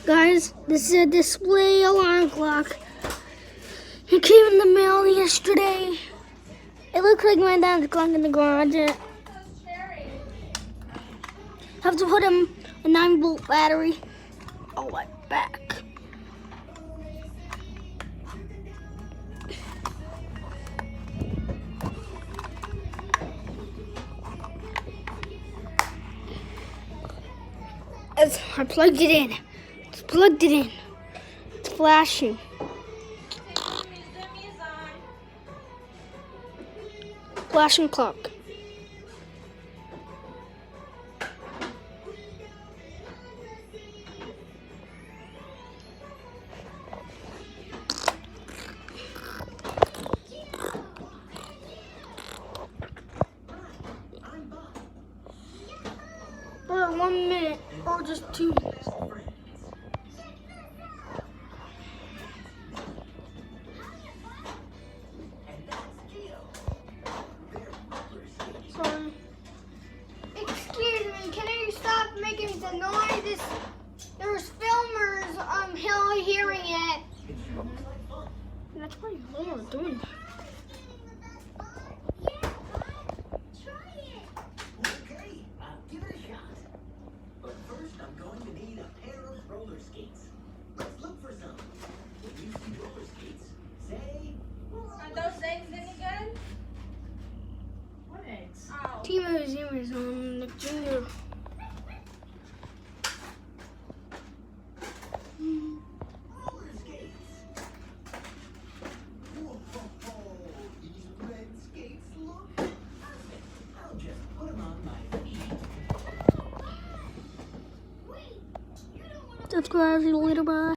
Guys, this is a display alarm clock. It came in the mail yesterday. It looks like my dad's clock in the garage. Have to put a 9-volt battery on my back. I plugged it in. It's plugged it in. It's flashing. Flashing clock. For 1 minute or just 2 minutes. Sorry. Excuse me, can you stop making the noise? There's filmers hearing it. That's why you're doing that. Timo Zimmer's on the junior. Subscribe, see you later, bye.